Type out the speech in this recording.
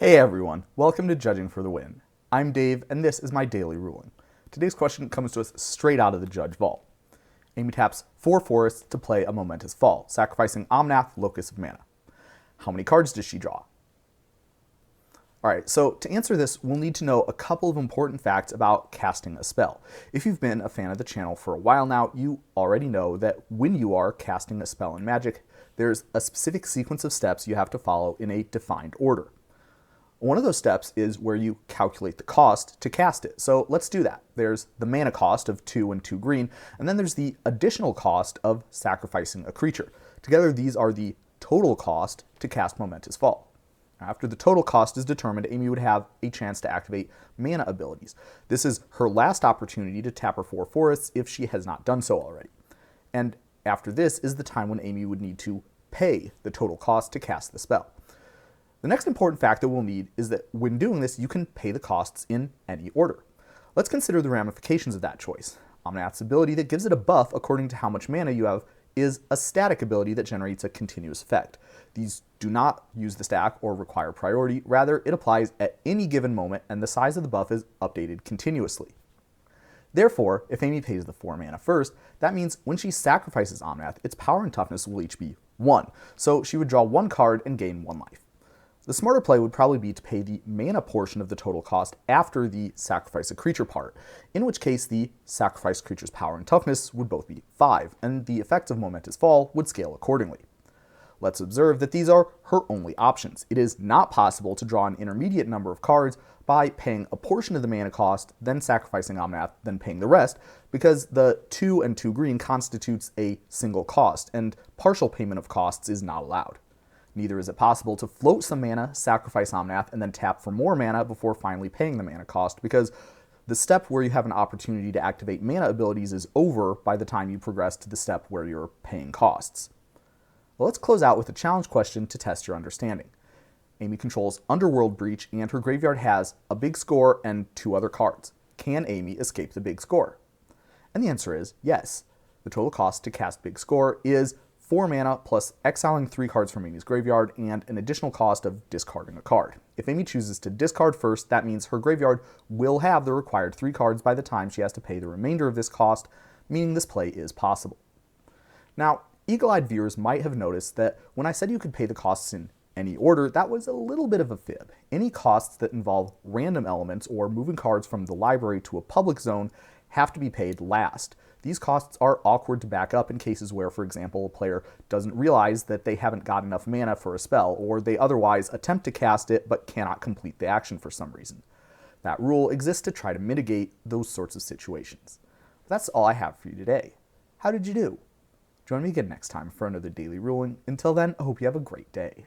Hey everyone, welcome to Judging for the Win. I'm Dave, and this is my daily ruling. Today's question comes to us straight out of the Judge Vault. Amy taps 4 forests to play a Momentous Fall, sacrificing Omnath, Locus of mana. How many cards does she draw? Alright, so to answer this, we'll need to know a couple of important facts about casting a spell. If you've been a fan of the channel for a while now, you already know that when you are casting a spell in Magic, there's a specific sequence of steps you have to follow in a defined order. One of those steps is where you calculate the cost to cast it. So let's do that. There's the mana cost of 2 and 2 green, and then there's the additional cost of sacrificing a creature. Together, these are the total cost to cast Momentous Fall. After the total cost is determined, Amy would have a chance to activate mana abilities. This is her last opportunity to tap her 4 forests if she has not done so already. And after this is the time when Amy would need to pay the total cost to cast the spell. The next important fact that we'll need is that when doing this, you can pay the costs in any order. Let's consider the ramifications of that choice. Omnath's ability that gives it a buff according to how much mana you have is a static ability that generates a continuous effect. These do not use the stack or require priority, rather it applies at any given moment and the size of the buff is updated continuously. Therefore, if Amy pays the 4 mana first, that means when she sacrifices Omnath, its power and toughness will each be 1, so she would draw 1 card and gain 1 life. The smarter play would probably be to pay the mana portion of the total cost after the sacrifice a creature part, in which case the sacrificed creature's power and toughness would both be 5, and the effects of Momentous Fall would scale accordingly. Let's observe that these are her only options. It is not possible to draw an intermediate number of cards by paying a portion of the mana cost, then sacrificing Omnath, then paying the rest, because the 2 and 2 green constitutes a single cost, and partial payment of costs is not allowed. Neither is it possible to float some mana, sacrifice Omnath, and then tap for more mana before finally paying the mana cost, because the step where you have an opportunity to activate mana abilities is over by the time you progress to the step where you're paying costs. Well, let's close out with a challenge question to test your understanding. Amy controls Underworld Breach, and her graveyard has a big score and 2 other cards. Can Amy escape the big score? And the answer is yes. The total cost to cast Big Score is 4 mana plus exiling 3 cards from Amy's graveyard and an additional cost of discarding a card. If Amy chooses to discard first, that means her graveyard will have the required 3 cards by the time she has to pay the remainder of this cost, meaning this play is possible. Now, eagle-eyed viewers might have noticed that when I said you could pay the costs in any order, that was a little bit of a fib. Any costs that involve random elements or moving cards from the library to a public zone have to be paid last. These costs are awkward to back up in cases where, for example, a player doesn't realize that they haven't got enough mana for a spell, or they otherwise attempt to cast it but cannot complete the action for some reason. That rule exists to try to mitigate those sorts of situations. That's all I have for you today. How did you do? Join me again next time for another daily ruling. Until then, I hope you have a great day.